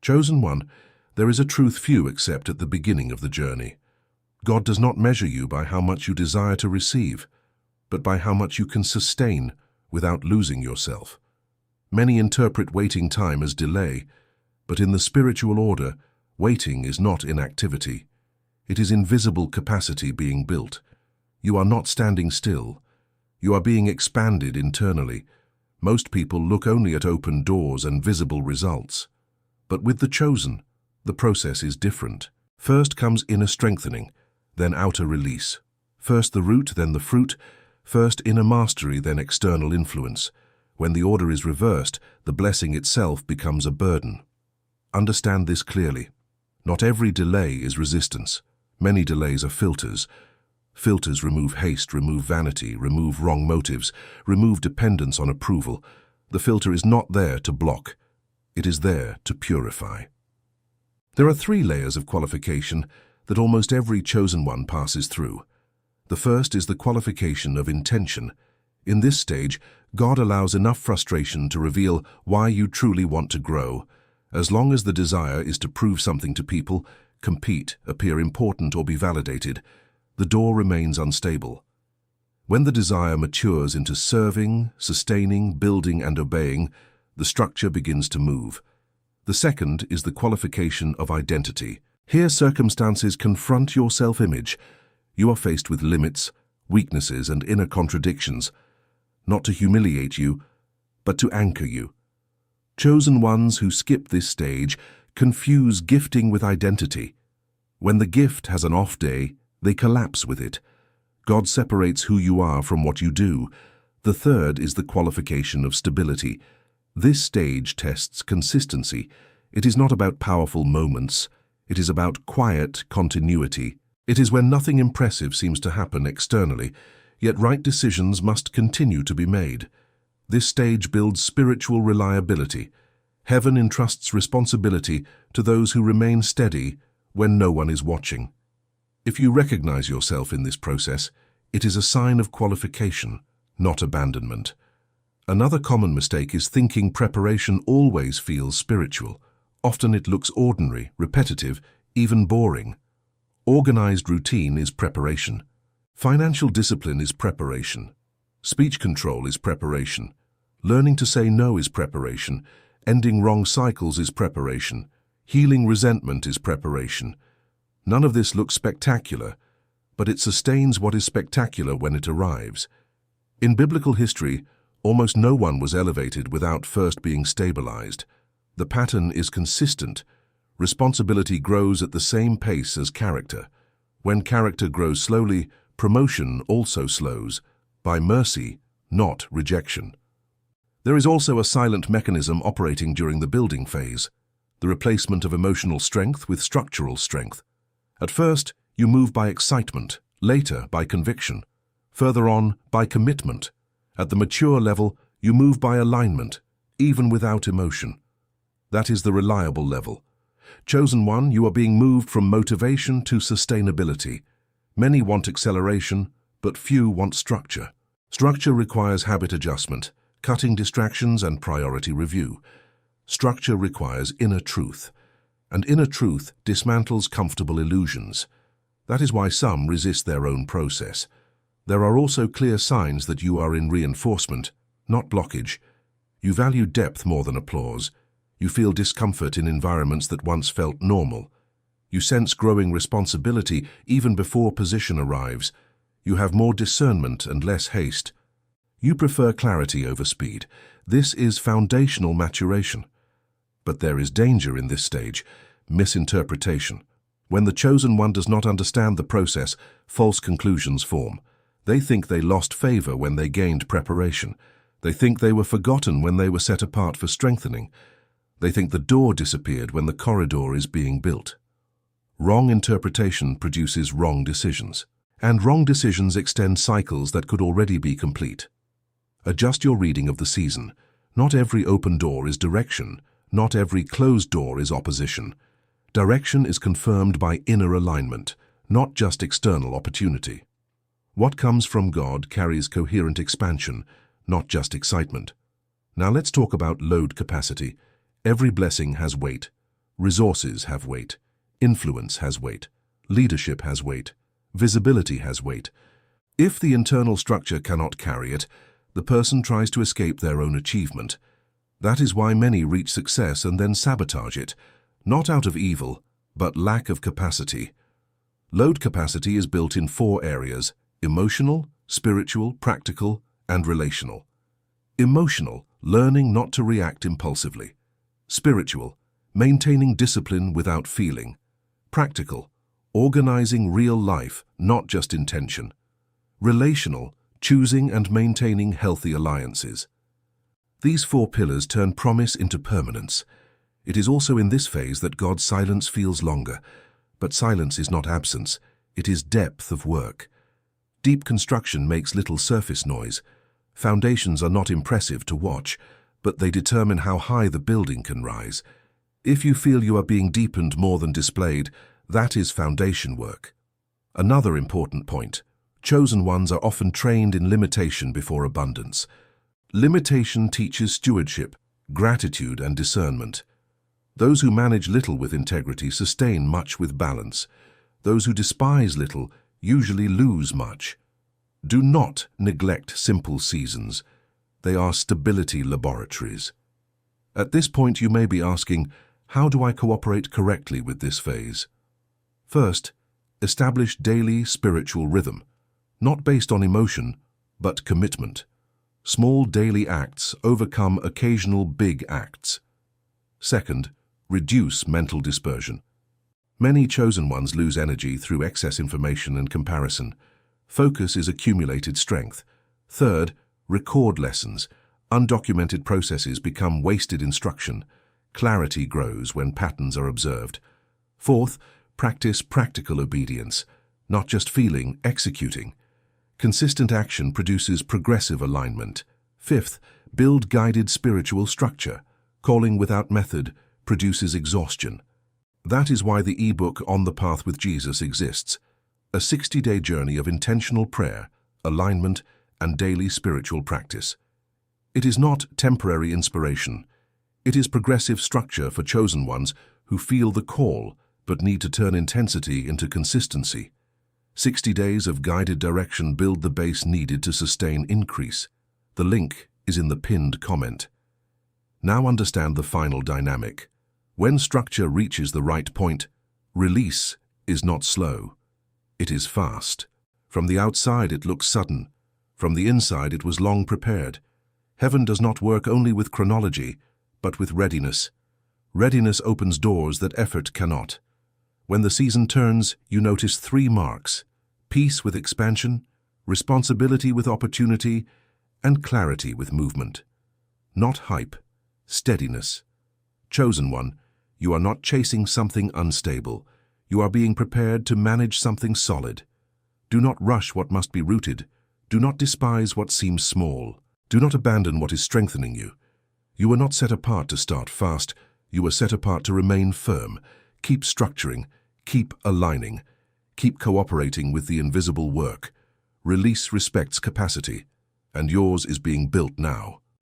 Chosen one, there is a truth few accept at the beginning of the journey. God does not measure you by how much you desire to receive, but by how much you can sustain without losing yourself. Many interpret waiting time as delay, but in the spiritual order, waiting is not inactivity. It is invisible capacity being built. You are not standing still. You are being expanded internally. Most people look only at open doors and visible results. But with the chosen, the process is different. First comes inner strengthening, then outer release. First the root, then the fruit. First inner mastery, then external influence. When the order is reversed, the blessing itself becomes a burden. Understand this clearly. Not every delay is resistance. Many delays are filters. Filters remove haste, remove vanity, remove wrong motives, remove dependence on approval. The filter is not there to block. It is there to purify. There are 3 layers of qualification that almost every chosen one passes through. The first is the qualification of intention. In this stage, God allows enough frustration to reveal why you truly want to grow. As long as the desire is to prove something to people, compete, appear important, or be validated, the door remains unstable. When the desire matures into serving, sustaining, building, and obeying, the structure begins to move. The second is the qualification of identity. Here circumstances confront your self-image. You are faced with limits, weaknesses, and inner contradictions, not to humiliate you, but to anchor you. Chosen ones who skip this stage confuse gifting with identity. When the gift has an off day, they collapse with it. God separates who you are from what you do. The third is the qualification of stability. This stage tests consistency. It is not about powerful moments. It is about quiet continuity. It is when nothing impressive seems to happen externally, yet right decisions must continue to be made. This stage builds spiritual reliability. Heaven entrusts responsibility to those who remain steady when no one is watching. If you recognize yourself in this process, it is a sign of qualification, not abandonment. Another common mistake is thinking preparation always feels spiritual. Often it looks ordinary, repetitive, even boring. Organized routine is preparation. Financial discipline is preparation. Speech control is preparation. Learning to say no is preparation. Ending wrong cycles is preparation. Healing resentment is preparation. None of this looks spectacular, but it sustains what is spectacular when it arrives. In biblical history, almost no one was elevated without first being stabilized. The pattern is consistent. Responsibility grows at the same pace as character. When character grows slowly, promotion also slows, by mercy, not rejection. There is also a silent mechanism operating during the building phase, the replacement of emotional strength with structural strength. At first, you move by excitement, later by conviction, further on by commitment. At the mature level, you move by alignment, even without emotion. That is the reliable level. Chosen one, you are being moved from motivation to sustainability. Many want acceleration, but few want structure. Structure requires habit adjustment, cutting distractions, and priority review. Structure requires inner truth, and inner truth dismantles comfortable illusions. That is why some resist their own process. There are also clear signs that you are in reinforcement, not blockage. You value depth more than applause. You feel discomfort in environments that once felt normal. You sense growing responsibility even before position arrives. You have more discernment and less haste. You prefer clarity over speed. This is foundational maturation. But there is danger in this stage, misinterpretation. When the chosen one does not understand the process, false conclusions form. They think they lost favor when they gained preparation. They think they were forgotten when they were set apart for strengthening. They think the door disappeared when the corridor is being built. Wrong interpretation produces wrong decisions, and wrong decisions extend cycles that could already be complete. Adjust your reading of the season. Not every open door is direction. Not every closed door is opposition. Direction is confirmed by inner alignment, not just external opportunity. What comes from God carries coherent expansion, not just excitement. Now let's talk about load capacity. Every blessing has weight. Resources have weight. Influence has weight. Leadership has weight. Visibility has weight. If the internal structure cannot carry it, the person tries to escape their own achievement. That is why many reach success and then sabotage it, not out of evil, but lack of capacity. Load capacity is built in 4 areas: emotional, spiritual, practical, and relational. Emotional, learning not to react impulsively. Spiritual, maintaining discipline without feeling. Practical, organizing real life, not just intention. Relational, choosing and maintaining healthy alliances. These 4 pillars turn promise into permanence. It is also in this phase that God's silence feels longer, but silence is not absence, it is depth of work. Deep construction makes little surface noise. Foundations are not impressive to watch, but they determine how high the building can rise. If you feel you are being deepened more than displayed, that is foundation work. Another important point: chosen ones are often trained in limitation before abundance. Limitation teaches stewardship, gratitude, and discernment. Those who manage little with integrity sustain much with balance. Those who despise little usually lose much. Do not neglect simple seasons. They are stability laboratories. At this point, you may be asking, how do I cooperate correctly with this phase? First, establish daily spiritual rhythm, not based on emotion, but commitment. Small daily acts overcome occasional big acts. Second, reduce mental dispersion. Many chosen ones lose energy through excess information and comparison. Focus is accumulated strength. Third, record lessons. Undocumented processes become wasted instruction. Clarity grows when patterns are observed. Fourth, practice practical obedience, not just feeling, executing. Consistent action produces progressive alignment. Fifth, build guided spiritual structure. Calling without method produces exhaustion. That is why the ebook On the Path with Jesus exists, a 60-day journey of intentional prayer, alignment, and daily spiritual practice. It is not temporary inspiration. It is progressive structure for chosen ones who feel the call but need to turn intensity into consistency. 60 days of guided direction build the base needed to sustain increase. The link is in the pinned comment. Now understand the final dynamic. When structure reaches the right point, release is not slow. It is fast. From the outside it looks sudden. From the inside it was long prepared. Heaven does not work only with chronology, but with readiness. Readiness opens doors that effort cannot. When the season turns, you notice 3 marks: peace with expansion, responsibility with opportunity, and clarity with movement. Not hype, steadiness. Chosen one, you are not chasing something unstable. You are being prepared to manage something solid. Do not rush what must be rooted. Do not despise what seems small. Do not abandon what is strengthening you. You were not set apart to start fast. You were set apart to remain firm. Keep structuring. Keep aligning. Keep cooperating with the invisible work. Release respects capacity, and yours is being built now.